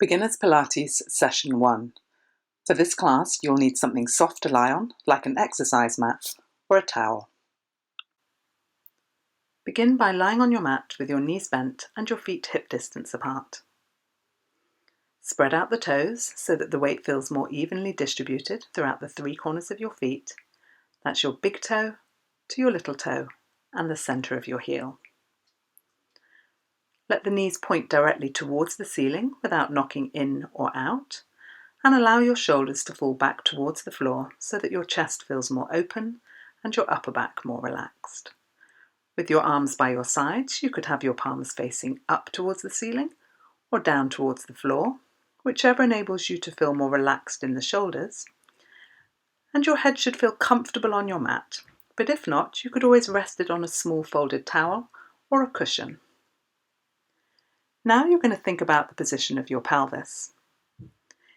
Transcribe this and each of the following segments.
Beginner's Pilates Session 1. For this class, you'll need something soft to lie on, like an exercise mat or a towel. Begin by lying on your mat with your knees bent and your feet hip distance apart. Spread out the toes so that the weight feels more evenly distributed throughout the three corners of your feet. That's your big toe to your little toe and the center of your heel. Let the knees point directly towards the ceiling without knocking in or out, and allow your shoulders to fall back towards the floor so that your chest feels more open and your upper back more relaxed. With your arms by your sides, you could have your palms facing up towards the ceiling or down towards the floor, whichever enables you to feel more relaxed in the shoulders. And your head should feel comfortable on your mat, but if not, you could always rest it on a small folded towel or a cushion. Now you're going to think about the position of your pelvis.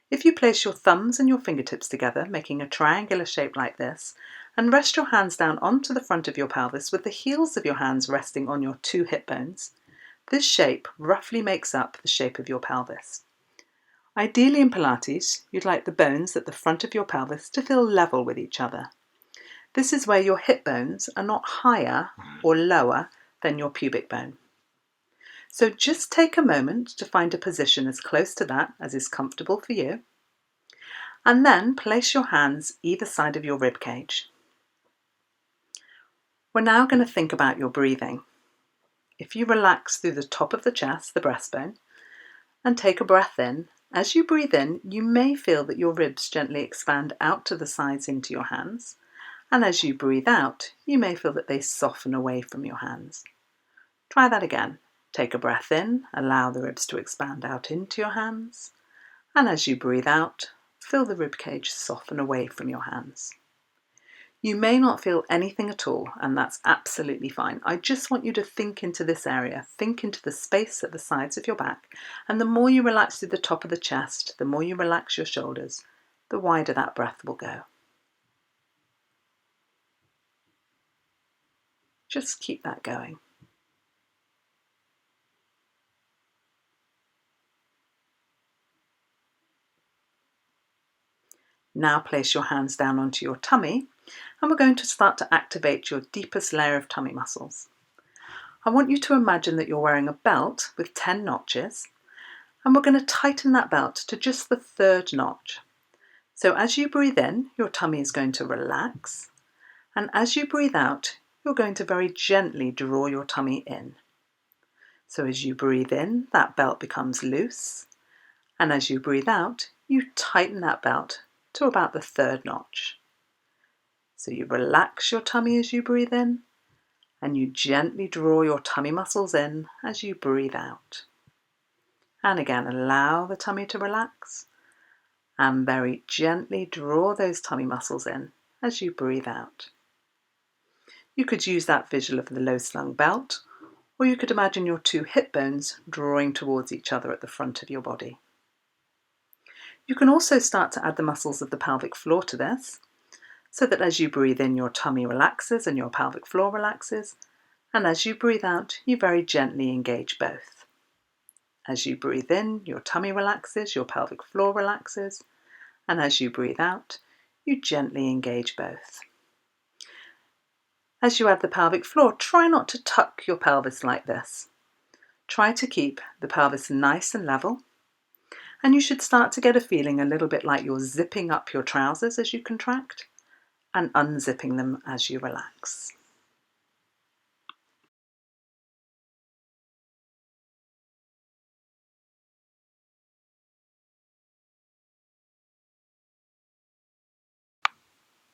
If you place your thumbs and your fingertips together, making a triangular shape like this, and rest your hands down onto the front of your pelvis with the heels of your hands resting on your two hip bones, this shape roughly makes up the shape of your pelvis. Ideally in Pilates, you'd like the bones at the front of your pelvis to feel level with each other. This is where your hip bones are not higher or lower than your pubic bone. So just take a moment to find a position as close to that as is comfortable for you, and then place your hands either side of your rib cage. We're now going to think about your breathing. If you relax through the top of the chest, the breastbone, and take a breath in, as you breathe in, you may feel that your ribs gently expand out to the sides into your hands, and as you breathe out, you may feel that they soften away from your hands. Try that again. Take a breath in, allow the ribs to expand out into your hands, and as you breathe out, feel the ribcage soften away from your hands. You may not feel anything at all, and that's absolutely fine. I just want you to think into this area, think into the space at the sides of your back, and the more you relax through the top of the chest, the more you relax your shoulders, the wider that breath will go. Just keep that going. Now place your hands down onto your tummy, and we're going to start to activate your deepest layer of tummy muscles. I want you to imagine that you're wearing a belt with 10 notches, and we're going to tighten that belt to just the third notch. So as you breathe in, your tummy is going to relax, and as you breathe out, you're going to very gently draw your tummy in. So as you breathe in, that belt becomes loose, and as you breathe out, you tighten that belt to about the third notch. So you relax your tummy as you breathe in, and you gently draw your tummy muscles in as you breathe out. And again, allow the tummy to relax, and very gently draw those tummy muscles in as you breathe out. You could use that visual of the low slung belt, or you could imagine your two hip bones drawing towards each other at the front of your body. You can also start to add the muscles of the pelvic floor to this, so that as you breathe in, your tummy relaxes and your pelvic floor relaxes, and as you breathe out, you very gently engage both. As you breathe in, your tummy relaxes, your pelvic floor relaxes, and as you breathe out, you gently engage both. As you add the pelvic floor, try not to tuck your pelvis like this. Try to keep the pelvis nice and level, and you should start to get a feeling a little bit like you're zipping up your trousers as you contract and unzipping them as you relax.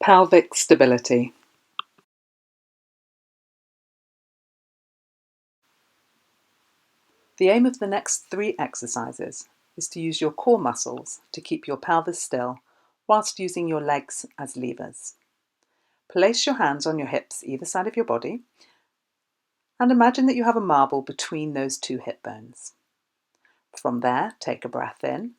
Pelvic stability. The aim of the next 3 exercises is to use your core muscles to keep your pelvis still whilst using your legs as levers. Place your hands on your hips either side of your body and imagine that you have a marble between those two hip bones. From there, take a breath in,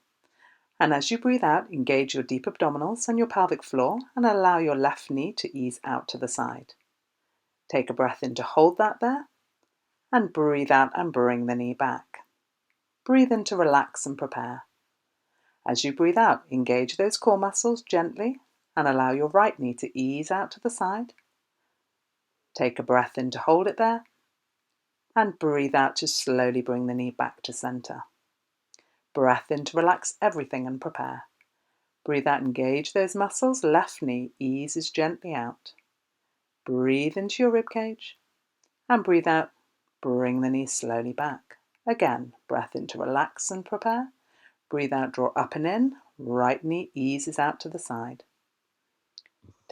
and as you breathe out, engage your deep abdominals and your pelvic floor and allow your left knee to ease out to the side. Take a breath in to hold that there, and breathe out and bring the knee back. Breathe in to relax and prepare. As you breathe out, engage those core muscles gently and allow your right knee to ease out to the side. Take a breath in to hold it there and breathe out to slowly bring the knee back to center. Breath in to relax everything and prepare. Breathe out, engage those muscles. Left knee eases gently out. Breathe into your ribcage and breathe out. Bring the knee slowly back. Again, breath in to relax and prepare. Breathe out, draw up and in. Right knee eases out to the side.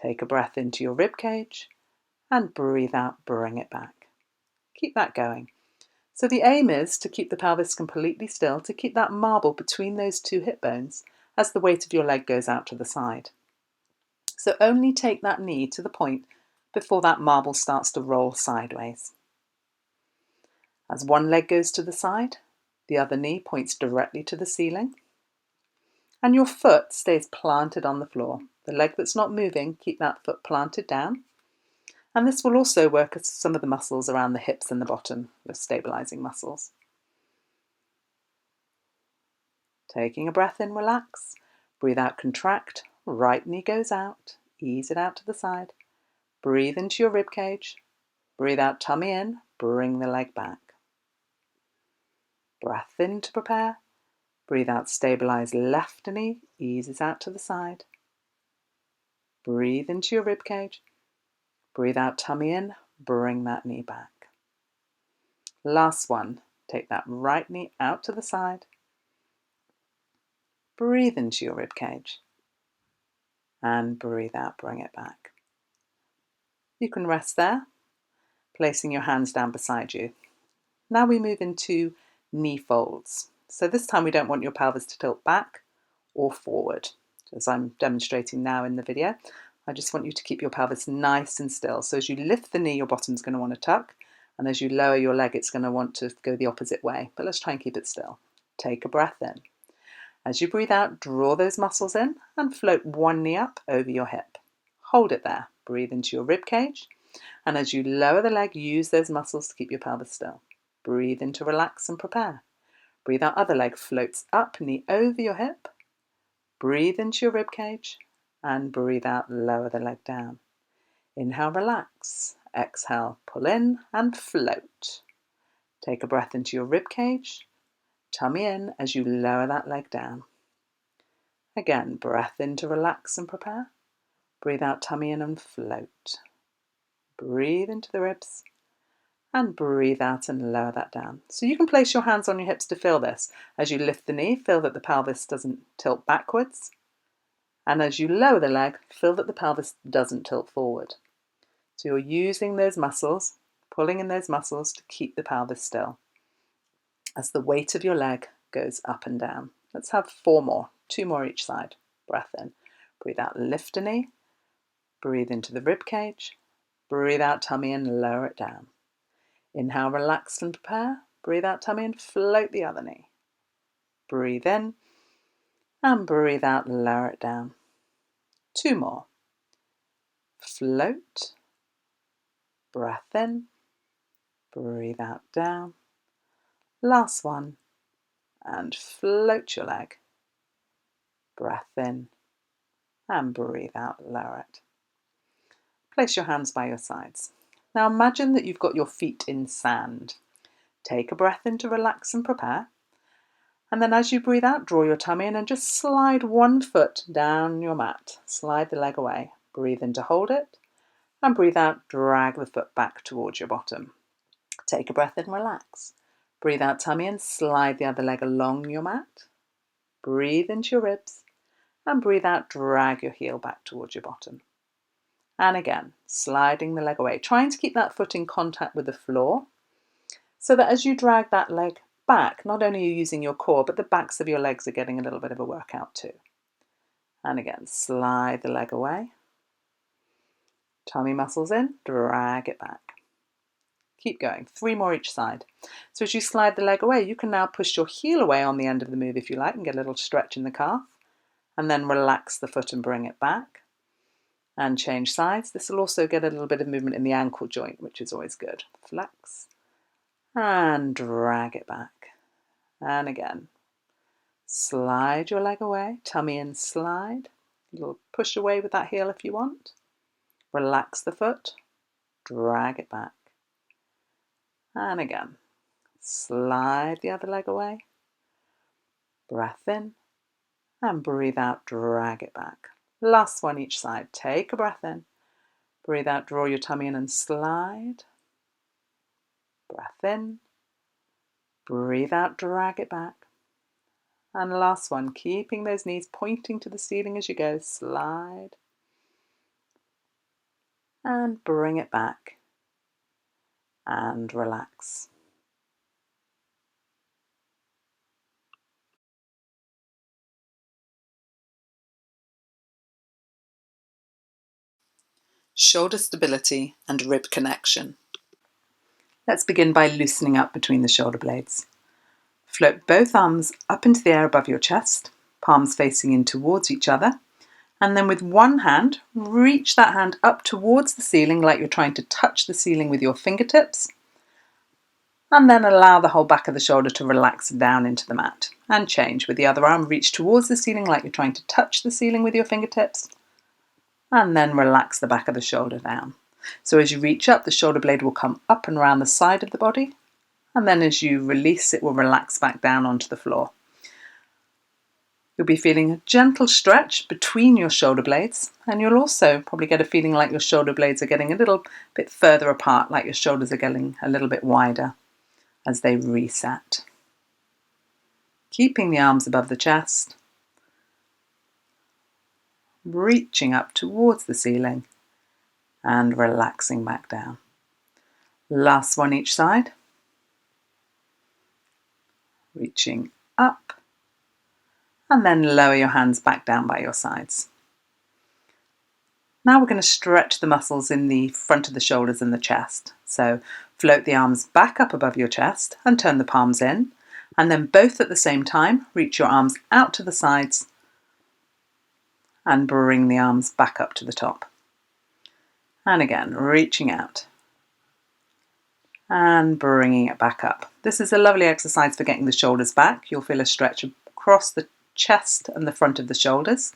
Take a breath into your ribcage and breathe out, bring it back. Keep that going. So the aim is to keep the pelvis completely still, to keep that marble between those two hip bones as the weight of your leg goes out to the side. So only take that knee to the point before that marble starts to roll sideways. As one leg goes to the side, the other knee points directly to the ceiling, and your foot stays planted on the floor. The leg that's not moving, keep that foot planted down. And this will also work as some of the muscles around the hips and the bottom, the stabilizing muscles. Taking a breath in, relax. Breathe out, contract. Right knee goes out. Ease it out to the side. Breathe into your ribcage. Breathe out, tummy in. Bring the leg back. Breath in to prepare. Breathe out, stabilize left knee. Eases out to the side. Breathe into your ribcage. Breathe out, tummy in. Bring that knee back. Last one. Take that right knee out to the side. Breathe into your ribcage. And breathe out, bring it back. You can rest there, placing your hands down beside you. Now we move into knee folds. So this time we don't want your pelvis to tilt back or forward, as I'm demonstrating now in the video. I just want you to keep your pelvis nice and still. So as you lift the knee, your bottom's going to want to tuck, and as you lower your leg, it's going to want to go the opposite way. But let's try and keep it still. Take a breath in. As you breathe out, draw those muscles in and float one knee up over your hip. Hold it there. Breathe into your rib cage. And as you lower the leg, use those muscles to keep your pelvis still. Breathe in to relax and prepare. Breathe out, other leg floats up, knee over your hip. Breathe into your rib cage. And breathe out, lower the leg down. Inhale, relax. Exhale, pull in and float. Take a breath into your rib cage. Tummy in as you lower that leg down. Again, breath in to relax and prepare. Breathe out, tummy in and float. Breathe into the ribs and breathe out and lower that down. So you can place your hands on your hips to feel this. As you lift the knee, feel that the pelvis doesn't tilt backwards. And as you lower the leg, feel that the pelvis doesn't tilt forward. So you're using those muscles, pulling in those muscles to keep the pelvis still as the weight of your leg goes up and down. Let's have 4 more, 2 more each side. Breath in. Breathe out, lift a knee. Breathe into the rib cage. Breathe out, tummy in, lower it down. Inhale, relax and prepare. Breathe out, tummy in, float the other knee. Breathe in and breathe out, lower it down. 2 more. Float. Breath in. Breathe out, down. Last one. And float your leg. Breath in and breathe out, lower it. Place your hands by your sides. Now imagine that you've got your feet in sand. Take a breath in to relax and prepare. And then as you breathe out, draw your tummy in and just slide one foot down your mat. Slide the leg away. Breathe in to hold it. And breathe out, drag the foot back towards your bottom. Take a breath in, relax. Breathe out, tummy in, slide the other leg along your mat. Breathe into your ribs. And breathe out, drag your heel back towards your bottom. And again, sliding the leg away, trying to keep that foot in contact with the floor so that as you drag that leg back, not only are you using your core, but the backs of your legs are getting a little bit of a workout too. And again, slide the leg away. Tummy muscles in, drag it back. Keep going, 3 more each side. So as you slide the leg away, you can now push your heel away on the end of the move if you like and get a little stretch in the calf. And then relax the foot and bring it back. And change sides. This will also get a little bit of movement in the ankle joint, which is always good. Flex and drag it back. And again, Slide your leg away, tummy in, slide. You'll push away with that heel if you want. Relax the foot, drag it back. And again, slide the other leg away. Breath in and breathe out, drag it back. Last one each side. Take a breath in. Breathe out, draw your tummy in and slide. Breath in. Breathe out, drag it back. And last one, keeping those knees pointing to the ceiling as you go. Slide. And bring it back. And relax. Shoulder stability and rib connection. Let's begin by loosening up between the shoulder blades. Float both arms up into the air above your chest, palms facing in towards each other, and then with one hand, reach that hand up towards the ceiling like you're trying to touch the ceiling with your fingertips, and then allow the whole back of the shoulder to relax down into the mat. And change with the other arm, reach towards the ceiling like you're trying to touch the ceiling with your fingertips, and then relax the back of the shoulder down. So as you reach up, the shoulder blade will come up and around the side of the body, and then as you release, it will relax back down onto the floor. You'll be feeling a gentle stretch between your shoulder blades, and you'll also probably get a feeling like your shoulder blades are getting a little bit further apart, like your shoulders are getting a little bit wider as they reset. Keeping the arms above the chest, reaching up towards the ceiling and relaxing back down. Last one each side. Reaching up, and then lower your hands back down by your sides. Now we're going to stretch the muscles in the front of the shoulders and the chest. So float the arms back up above your chest and turn the palms in, and then both at the same time, reach your arms out to the sides and bring the arms back up to the top. And again, reaching out and bringing it back up. This is a lovely exercise for getting the shoulders back. You'll feel a stretch across the chest and the front of the shoulders.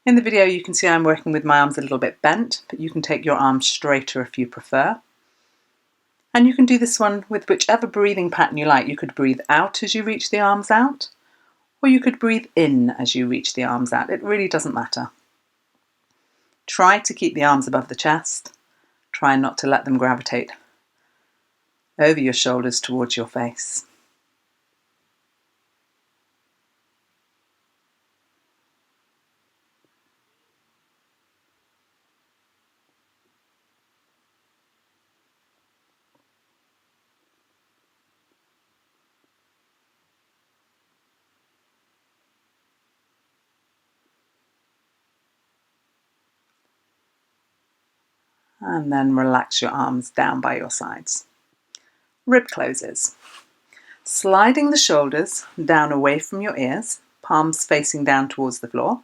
In the video you can see I'm working with my arms a little bit bent, but you can take your arms straighter if you prefer. And you can do this one with whichever breathing pattern you like. You could breathe out as you reach the arms out, or you could breathe in as you reach the arms out. It really doesn't matter. Try to keep the arms above the chest. Try not to let them gravitate over your shoulders towards your face. And then relax your arms down by your sides. Rib closes. Sliding the shoulders down away from your ears, palms facing down towards the floor.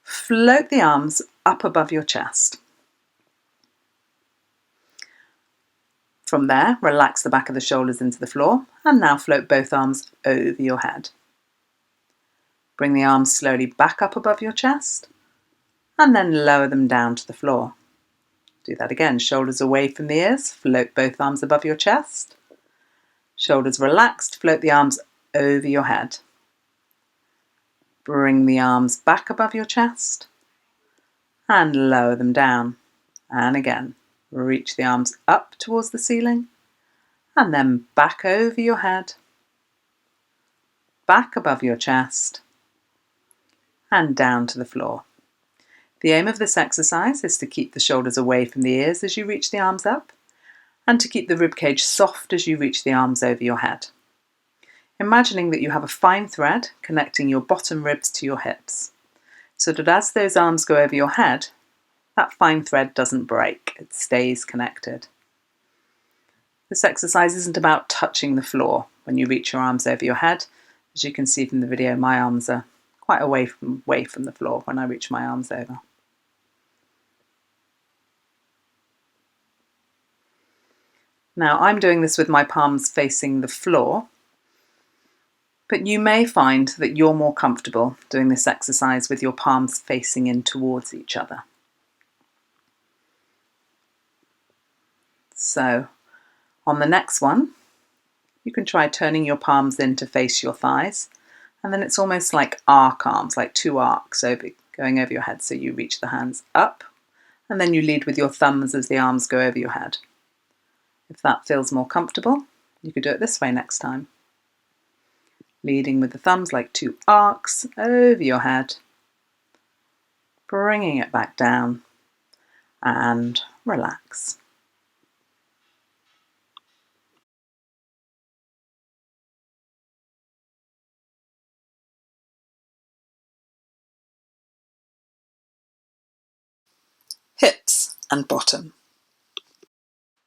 Float the arms up above your chest. From there, relax the back of the shoulders into the floor, and now float both arms over your head. Bring the arms slowly back up above your chest, and then lower them down to the floor. Do that again, shoulders away from the ears, float both arms above your chest. Shoulders relaxed, float the arms over your head. Bring the arms back above your chest and lower them down. And again, reach the arms up towards the ceiling and then back over your head, back above your chest and down to the floor. The aim of this exercise is to keep the shoulders away from the ears as you reach the arms up, and to keep the ribcage soft as you reach the arms over your head. Imagining that you have a fine thread connecting your bottom ribs to your hips, so that as those arms go over your head, that fine thread doesn't break, it stays connected. This exercise isn't about touching the floor when you reach your arms over your head. As you can see from the video, my arms are quite away from the floor when I reach my arms over. Now I'm doing this with my palms facing the floor, But you may find that you're more comfortable doing this exercise with your palms facing in towards each other. So on the next one, you can try turning your palms in to face your thighs, and then it's almost like arc arms, like two arcs going over your head. So you reach the hands up, and then you lead with your thumbs as the arms go over your head. If that feels more comfortable, you could do it this way next time. Leading with the thumbs like two arcs over your head, bringing it back down, and relax. Hips and bottom.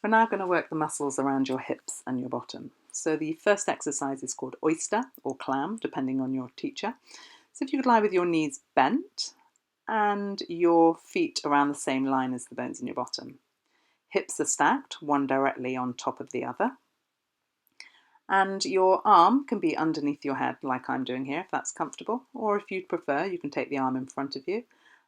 We're now going to work the muscles around your hips and your bottom. So the first exercise is called oyster or clam, depending on your teacher. So if you could lie with your knees bent and your feet around the same line as the bones in your bottom. Hips are stacked, one directly on top of the other. And your arm can be underneath your head like I'm doing here, if that's comfortable. Or if you'd prefer, you can take the arm in front of you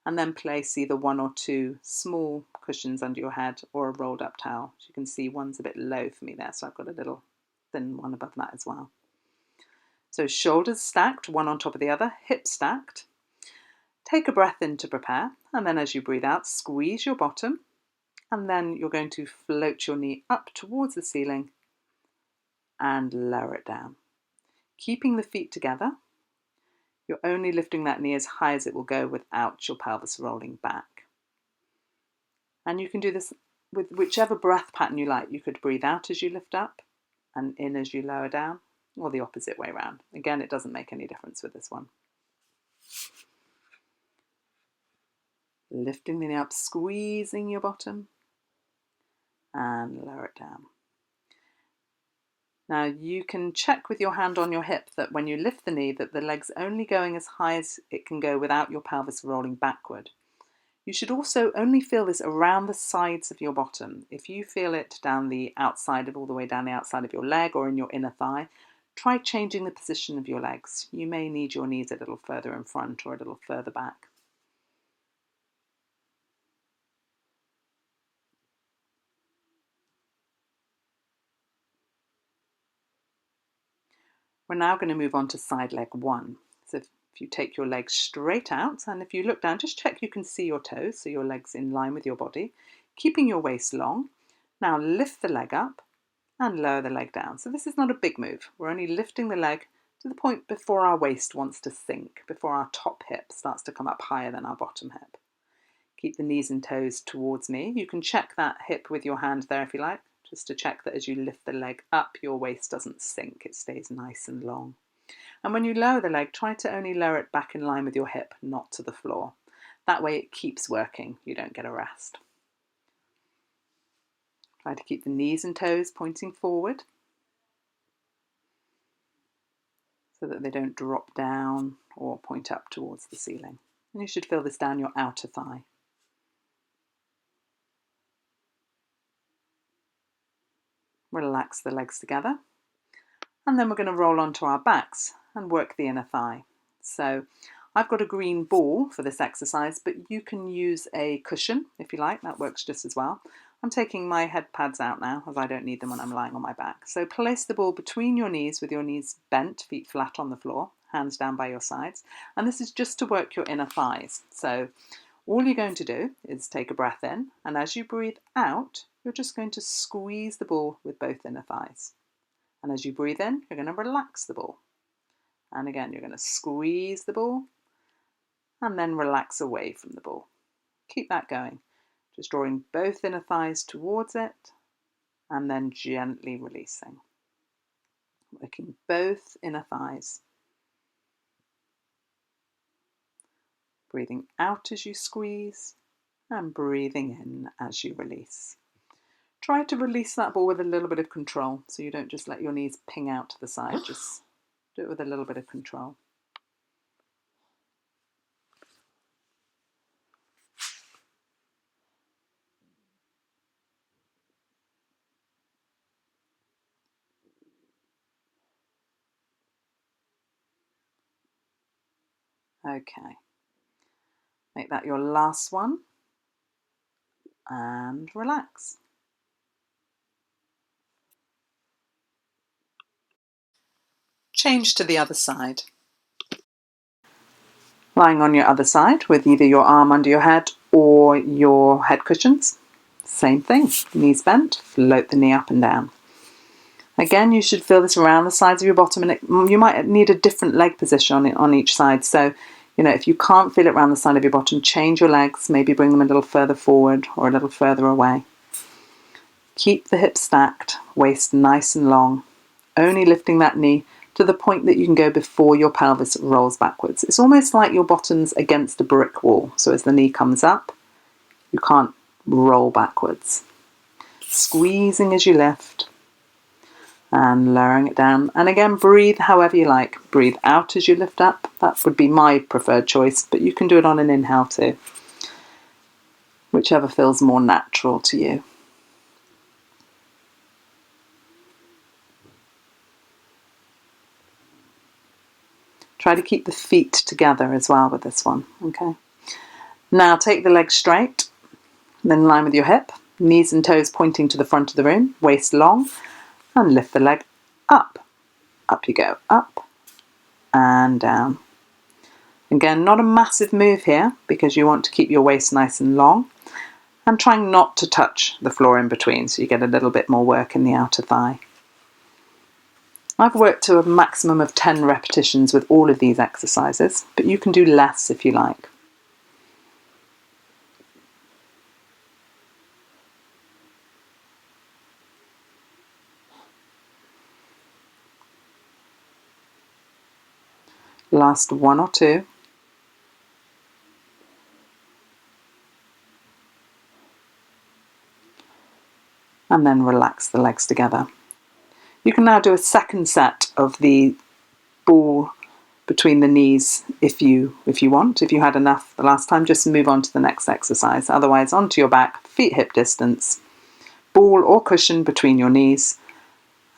and then place either one or two small cushions under your head or a rolled up towel. As you can see, one's a bit low for me there, so I've got a little thin one above that as well. So shoulders stacked, one on top of the other, hips stacked. Take a breath in to prepare, and then as you breathe out, squeeze your bottom, and then you're going to float your knee up towards the ceiling and lower it down. Keeping the feet together, you're only lifting that knee as high as it will go without your pelvis rolling back. And you can do this with whichever breath pattern you like. You could breathe out as you lift up and in as you lower down, or the opposite way around. Again, it doesn't make any difference with this one. Lifting the knee up, squeezing your bottom, and lower it down. Now you can check with your hand on your hip that when you lift the knee that the leg's only going as high as it can go without your pelvis rolling backward. You should also only feel this around the sides of your bottom. If you feel it down the outside all the way down the outside of your leg or in your inner thigh, try changing the position of your legs. You may need your knees a little further in front or a little further back. We're now going to move on to side leg one. So if you take your legs straight out, and if you look down, just check you can see your toes, so your leg's in line with your body, keeping your waist long. Now lift the leg up and lower the leg down. So this is not a big move. We're only lifting the leg to the point before our waist wants to sink, before our top hip starts to come up higher than our bottom hip. Keep the knees and toes towards me. You can check that hip with your hand there if you like, just to check that as you lift the leg up, your waist doesn't sink, it stays nice and long. And when you lower the leg, try to only lower it back in line with your hip, not to the floor. That way it keeps working, you don't get a rest. Try to keep the knees and toes pointing forward so that they don't drop down or point up towards the ceiling. And you should feel this down your outer thigh. Relax the legs together. And then we're going to roll onto our backs and work the inner thigh. So I've got a green ball for this exercise, but you can use a cushion if you like, that works just as well. I'm taking my head pads out now as I don't need them when I'm lying on my back. So place the ball between your knees with your knees bent, feet flat on the floor, hands down by your sides. And this is just to work your inner thighs. So all you're going to do is take a breath in, and as you breathe out, you're just going to squeeze the ball with both inner thighs. And as you breathe in, you're going to relax the ball. And again, you're going to squeeze the ball and then relax away from the ball. Keep that going. Just drawing both inner thighs towards it and then gently releasing. Working both inner thighs. Breathing out as you squeeze and breathing in as you release. Try to release that ball with a little bit of control so you don't just let your knees ping out to the side. Just do it with a little bit of control. Okay, make that your last one and relax. Change to the other side. Lying on your other side with either your arm under your head or your head cushions. Same thing, knees bent, float the knee up and down. Again, you should feel this around the sides of your bottom, and you might need a different leg position on each side. So, if you can't feel it around the side of your bottom, change your legs, maybe bring them a little further forward or a little further away. Keep the hips stacked, waist nice and long, only lifting that knee to the point that you can go before your pelvis rolls backwards. It's almost like your bottom's against a brick wall. So as the knee comes up, you can't roll backwards. Squeezing as you lift and lowering it down. And again, breathe however you like. Breathe out as you lift up. That would be my preferred choice, but you can do it on an inhale too. Whichever feels more natural to you. Try to keep the feet together as well with this one, okay? Now take the legs straight, in line with your hip, knees and toes pointing to the front of the room, waist long, and lift the leg up. Up you go, up and down. Again, not a massive move here because you want to keep your waist nice and long and trying not to touch the floor in between so you get a little bit more work in the outer thigh. I've worked to a maximum of 10 repetitions with all of these exercises, but you can do less if you like. Last one or two. And then relax the legs together. You can now do a second set of the ball between the knees if you want. If you had enough the last time, just move on to the next exercise. Otherwise, onto your back, feet hip distance, ball or cushion between your knees.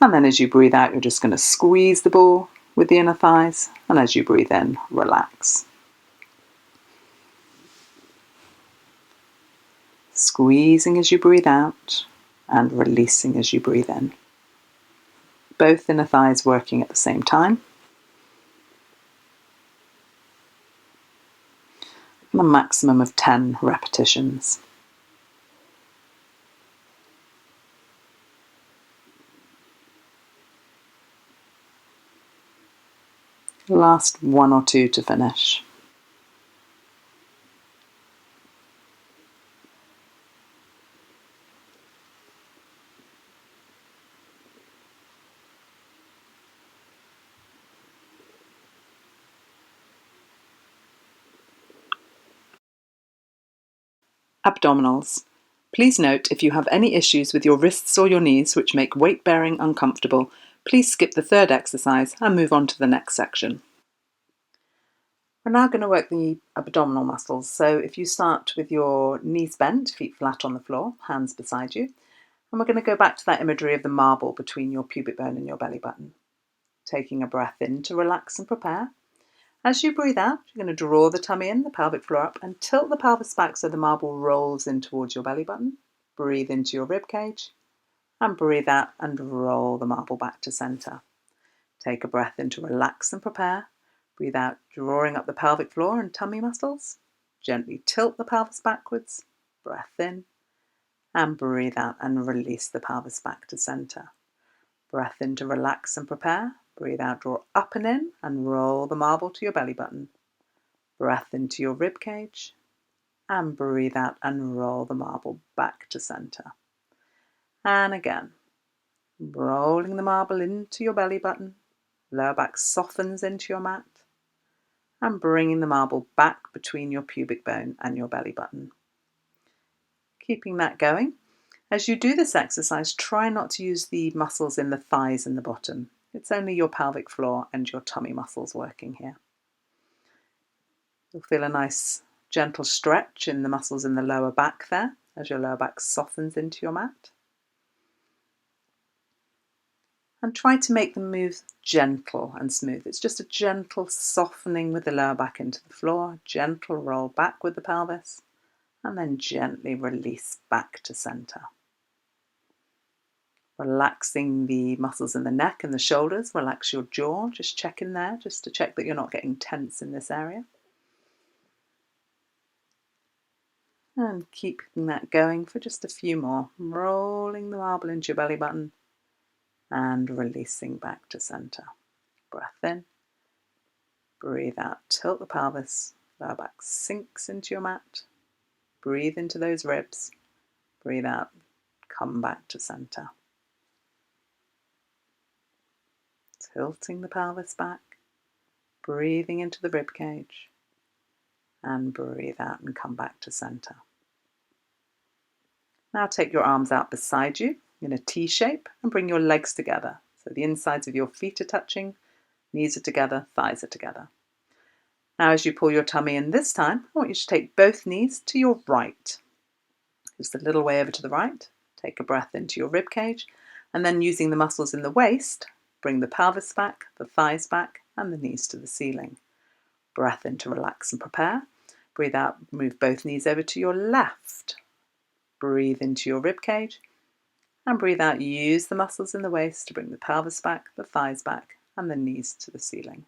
And then as you breathe out, you're just going to squeeze the ball with the inner thighs. And as you breathe in, relax. Squeezing as you breathe out and releasing as you breathe in. Both inner thighs working at the same time. And a maximum of 10 repetitions. Last one or two to finish. Abdominals. Please note if you have any issues with your wrists or your knees which make weight bearing uncomfortable, please skip the third exercise and move on to the next section. We're now going to work the abdominal muscles. So if you start with your knees bent, feet flat on the floor, hands beside you, and we're going to go back to that imagery of the marble between your pubic bone and your belly button. Taking a breath in to relax and prepare. As you breathe out, you're going to draw the tummy in, the pelvic floor up, and tilt the pelvis back so the marble rolls in towards your belly button. Breathe into your rib cage, and breathe out and roll the marble back to center. Take a breath in to relax and prepare. Breathe out, drawing up the pelvic floor and tummy muscles. Gently tilt the pelvis backwards. Breath in, and breathe out and release the pelvis back to center. Breath in to relax and prepare. Breathe out, draw up and in, and roll the marble to your belly button. Breath into your rib cage, and breathe out and roll the marble back to center. And again, rolling the marble into your belly button, lower back softens into your mat, and bringing the marble back between your pubic bone and your belly button. Keeping that going. As you do this exercise, try not to use the muscles in the thighs and the bottom. It's only your pelvic floor and your tummy muscles working here. You'll feel a nice gentle stretch in the muscles in the lower back there as your lower back softens into your mat. And try to make the move gentle and smooth. It's just a gentle softening with the lower back into the floor, gentle roll back with the pelvis, and then gently release back to center. Relaxing the muscles in the neck and the shoulders, relax your jaw, just check in there, just to check that you're not getting tense in this area. And keeping that going for just a few more, rolling the marble into your belly button and releasing back to center. Breath in, breathe out, tilt the pelvis, lower back sinks into your mat, breathe into those ribs, breathe out, come back to center. Tilting the pelvis back, breathing into the rib cage, and breathe out and come back to center. Now take your arms out beside you in a T shape and bring your legs together. So the insides of your feet are touching, knees are together, thighs are together. Now as you pull your tummy in this time, I want you to take both knees to your right. Just a little way over to the right. Take a breath into your rib cage, and then using the muscles in the waist, bring the pelvis back, the thighs back, and the knees to the ceiling. Breath in to relax and prepare. Breathe out, move both knees over to your left. Breathe into your rib cage, and breathe out, use the muscles in the waist to bring the pelvis back, the thighs back, and the knees to the ceiling.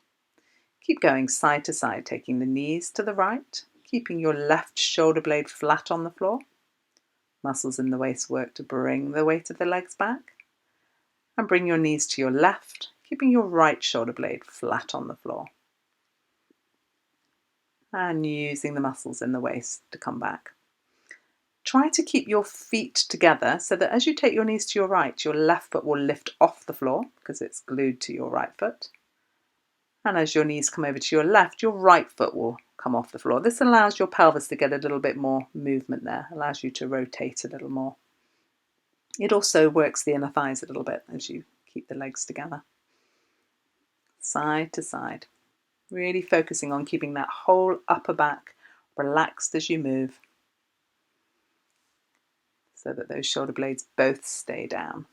Keep going side to side, taking the knees to the right, keeping your left shoulder blade flat on the floor. Muscles in the waist work to bring the weight of the legs back. And bring your knees to your left, keeping your right shoulder blade flat on the floor. And using the muscles in the waist to come back. Try to keep your feet together so that as you take your knees to your right, your left foot will lift off the floor because it's glued to your right foot. And as your knees come over to your left, your right foot will come off the floor. This allows your pelvis to get a little bit more movement there, allows you to rotate a little more. It also works the inner thighs a little bit as you keep the legs together. Side to side. Really focusing on keeping that whole upper back relaxed as you move so that those shoulder blades both stay down.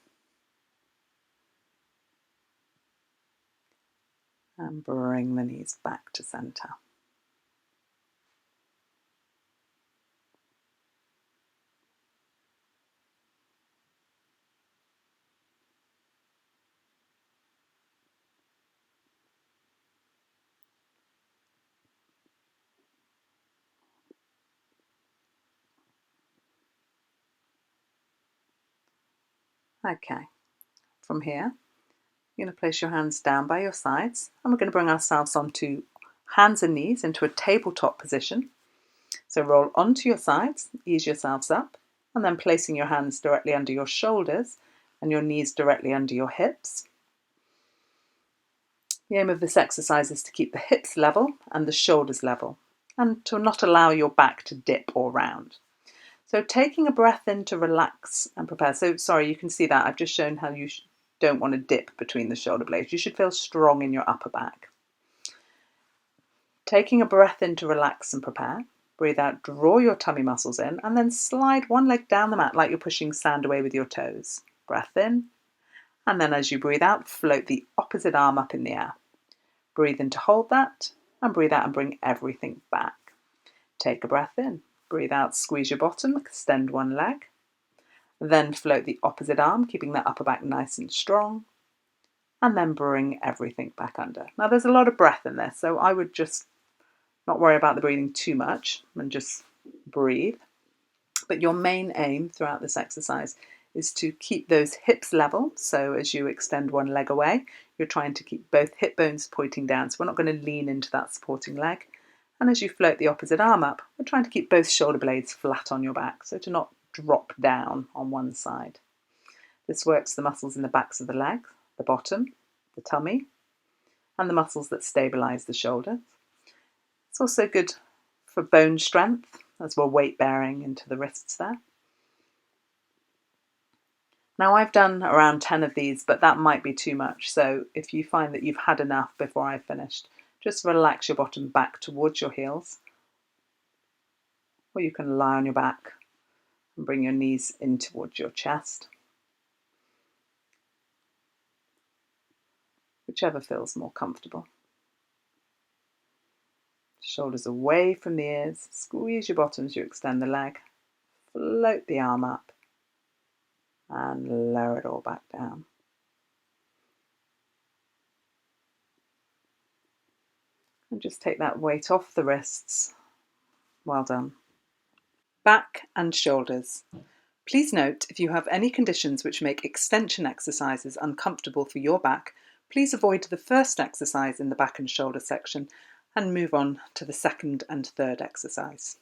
And bring the knees back to center. Okay, from here, you're going to place your hands down by your sides and we're going to bring ourselves onto hands and knees into a tabletop position. So roll onto your sides, ease yourselves up, and then placing your hands directly under your shoulders and your knees directly under your hips. The aim of this exercise is to keep the hips level and the shoulders level and to not allow your back to dip or round. So taking a breath in to relax and prepare. So sorry, you can see that I've just shown how you don't want to dip between the shoulder blades. You should feel strong in your upper back. Taking a breath in to relax and prepare. Breathe out, draw your tummy muscles in, and then slide one leg down the mat like you're pushing sand away with your toes. Breath in, and then as you breathe out, float the opposite arm up in the air. Breathe in to hold that, and breathe out and bring everything back. Take a breath in. Breathe out, squeeze your bottom, extend one leg. Then float the opposite arm, keeping that upper back nice and strong. And then bring everything back under. Now there's a lot of breath in this, so I would just not worry about the breathing too much and just breathe. But your main aim throughout this exercise is to keep those hips level. So as you extend one leg away, you're trying to keep both hip bones pointing down. So we're not going to lean into that supporting leg. And as you float the opposite arm up, we're trying to keep both shoulder blades flat on your back, so to not drop down on one side. This works the muscles in the backs of the legs, the bottom, the tummy, and the muscles that stabilise the shoulders. It's also good for bone strength, as we're weight bearing into the wrists there. Now I've done around 10 of these, but that might be too much. So if you find that you've had enough before I've finished, just relax your bottom back towards your heels. Or you can lie on your back and bring your knees in towards your chest. whichever feels more comfortable. Shoulders away from the ears, squeeze your bottom as you extend the leg, float the arm up and lower it all back down. And just take that weight off the wrists. Well done. Back and shoulders. Please note, if you have any conditions which make extension exercises uncomfortable for your back, please avoid the first exercise in the back and shoulder section and move on to the second and third exercise.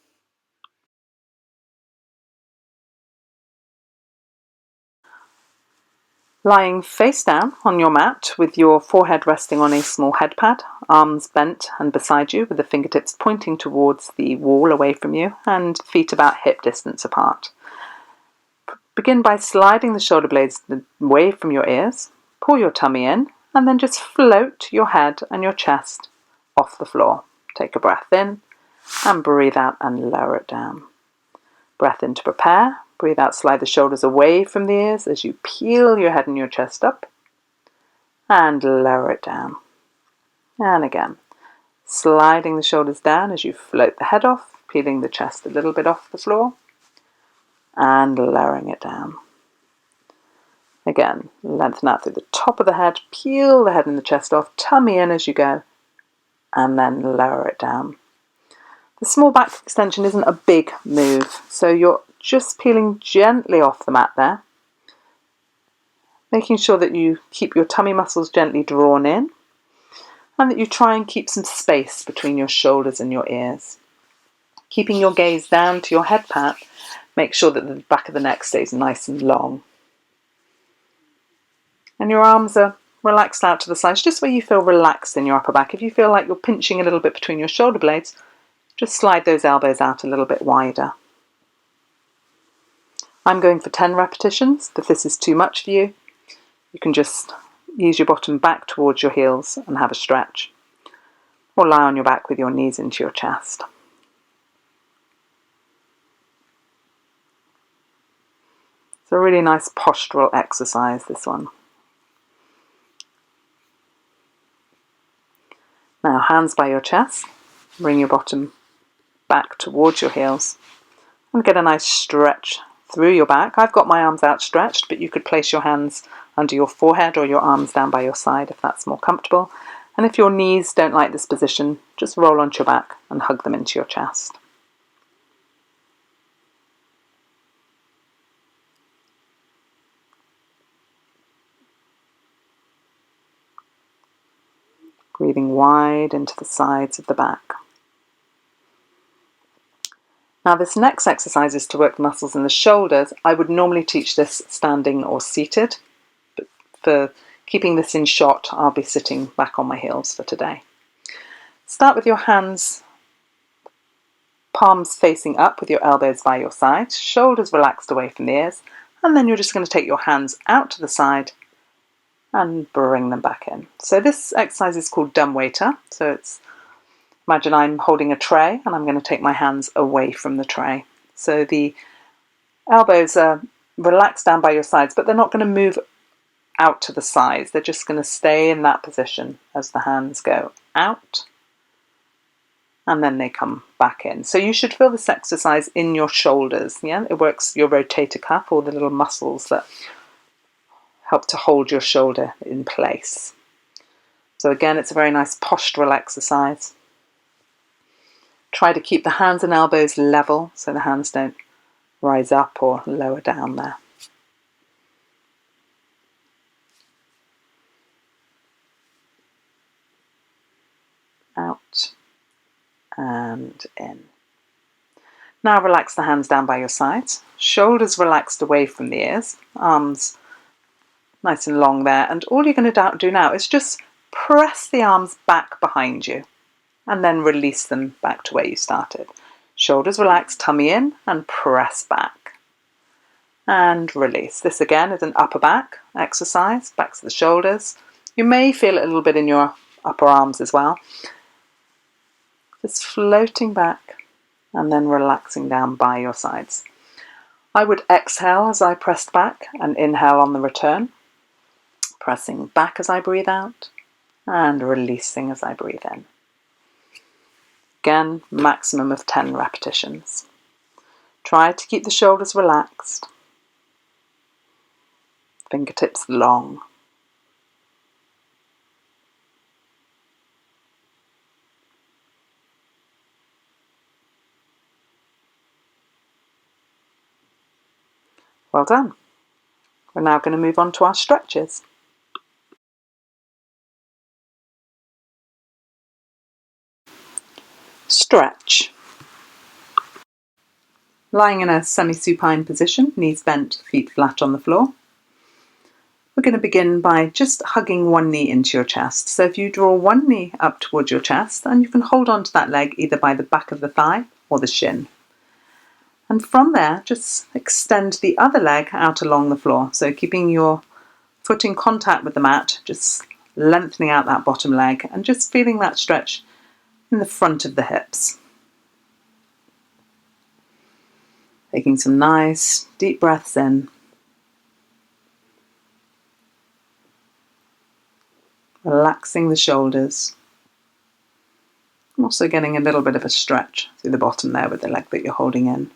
Lying face down on your mat with your forehead resting on a small head pad, arms bent and beside you with the fingertips pointing towards the wall away from you and feet about hip distance apart. Begin by sliding the shoulder blades away from your ears, pull your tummy in and then just float your head and your chest off the floor. Take a breath in and breathe out and lower it down. Breath in to prepare. Breathe out, slide the shoulders away from the ears as you peel your head and your chest up and lower it down. And again, sliding the shoulders down as you float the head off, peeling the chest a little bit off the floor and lowering it down. Again, lengthen out through the top of the head, peel the head and the chest off, tummy in as you go and then lower it down. The small back extension isn't a big move, so you're just peeling gently off the mat there, making sure that you keep your tummy muscles gently drawn in and that you try and keep some space between your shoulders and your ears. Keeping your gaze down to your head pad, make sure that the back of the neck stays nice and long. And your arms are relaxed out to the sides, just where you feel relaxed in your upper back. If you feel like you're pinching a little bit between your shoulder blades, just slide those elbows out a little bit wider. I'm going for 10 repetitions. If this is too much for you, you can just use your bottom back towards your heels and have a stretch. Or lie on your back with your knees into your chest. It's a really nice postural exercise, this one. Now, hands by your chest. Bring your bottom back towards your heels and get a nice stretch through your back. I've got my arms outstretched, but you could place your hands under your forehead or your arms down by your side if that's more comfortable. And if your knees don't like this position, just roll onto your back and hug them into your chest. Breathing wide into the sides of the back. Now this next exercise is to work the muscles in the shoulders. I would normally teach this standing or seated, but for keeping this in shot, I'll be sitting back on my heels for today. Start with your hands, palms facing up with your elbows by your sides, shoulders relaxed away from the ears, and then you're just going to take your hands out to the side and bring them back in. So this exercise is called dumb waiter. So imagine I'm holding a tray and I'm going to take my hands away from the tray. So the elbows are relaxed down by your sides, but they're not going to move out to the sides. They're just going to stay in that position as the hands go out and then they come back in. So you should feel this exercise in your shoulders. Yeah, it works your rotator cuff, or the little muscles that help to hold your shoulder in place. So again, it's a very nice postural exercise. Try to keep the hands and elbows level so the hands don't rise up or lower down there. Out and in. Now relax the hands down by your sides. Shoulders relaxed away from the ears. Arms nice and long there. And all you're going to do now is just press the arms back behind you and then release them back to where you started. Shoulders relaxed, tummy in and press back. And release. This again is an upper back exercise, backs of the shoulders. You may feel it a little bit in your upper arms as well. Just floating back and then relaxing down by your sides. I would exhale as I pressed back and inhale on the return. Pressing back as I breathe out and releasing as I breathe in. Again, maximum of 10 repetitions. Try to keep the shoulders relaxed, fingertips long. Well done. We're now going to move on to our stretches. Stretch. Lying in a semi-supine position, knees bent, feet flat on the floor. We're going to begin by just hugging one knee into your chest. So if you draw one knee up towards your chest, and you can hold on to that leg either by the back of the thigh or the shin. And from there, just extend the other leg out along the floor. So keeping your foot in contact with the mat, just lengthening out that bottom leg and just feeling that stretch in the front of the hips. Taking some nice deep breaths in. Relaxing the shoulders. Also getting a little bit of a stretch through the bottom there with the leg that you're holding in.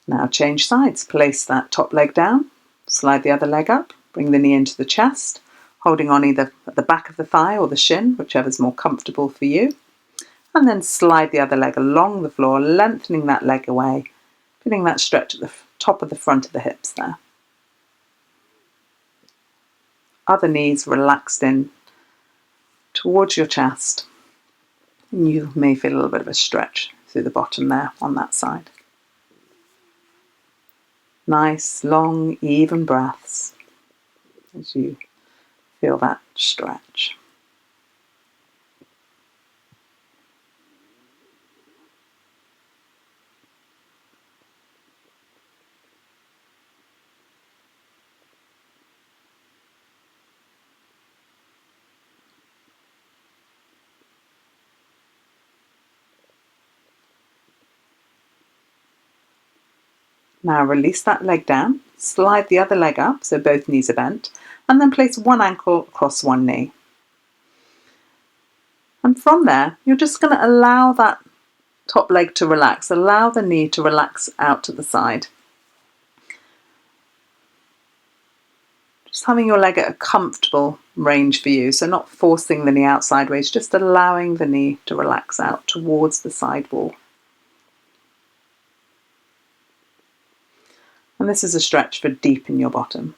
Now change sides. Place that top leg down, slide the other leg up, bring the knee into the chest, holding on either at the back of the thigh or the shin, whichever's more comfortable for you. And then slide the other leg along the floor, lengthening that leg away, feeling that stretch at the top of the front of the hips there. Other knees relaxed in towards your chest. And you may feel a little bit of a stretch through the bottom there on that side. Nice, long, even breaths as you feel that stretch. Now release that leg down, slide the other leg up so both knees are bent, and then place one ankle across one knee. And from there, you're just going to allow that top leg to relax, allow the knee to relax out to the side. Just having your leg at a comfortable range for you, so not forcing the knee out sideways, just allowing the knee to relax out towards the side wall. And this is a stretch for deep in your bottom.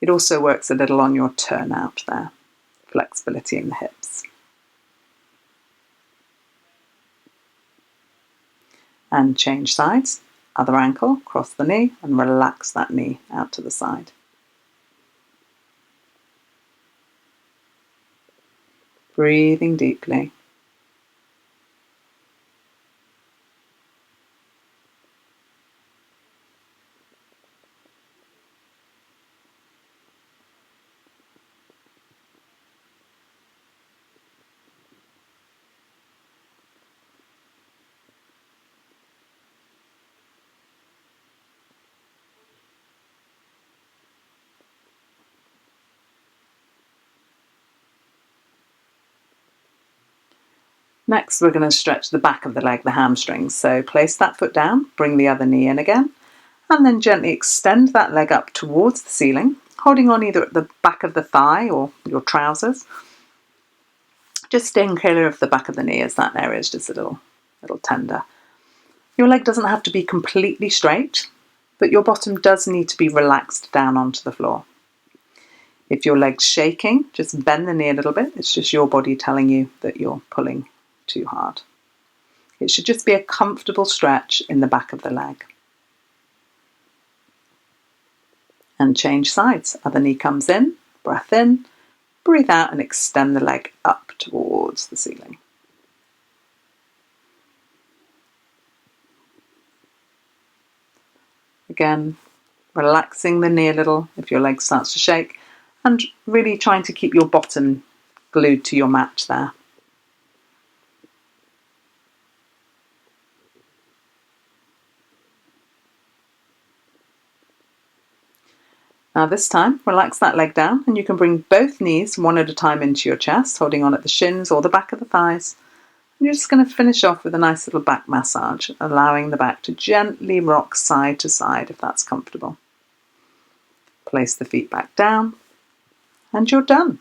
It also works a little on your turnout there, flexibility in the hips. And change sides, other ankle, cross the knee and relax that knee out to the side. Breathing deeply. Next, we're going to stretch the back of the leg, the hamstrings. So place that foot down, bring the other knee in again, and then gently extend that leg up towards the ceiling, holding on either at the back of the thigh or your trousers. Just staying clear of the back of the knee as that area is just a little tender. Your leg doesn't have to be completely straight, but your bottom does need to be relaxed down onto the floor. If your leg's shaking, just bend the knee a little bit. It's just your body telling you that you're pulling too hard. It should just be a comfortable stretch in the back of the leg. And change sides. Other knee comes in, breath in, breathe out and extend the leg up towards the ceiling. Again, relaxing the knee a little if your leg starts to shake, and really trying to keep your bottom glued to your mat there. Now this time, relax that leg down and you can bring both knees one at a time into your chest, holding on at the shins or the back of the thighs. And you're just going to finish off with a nice little back massage, allowing the back to gently rock side to side if that's comfortable. Place the feet back down and you're done.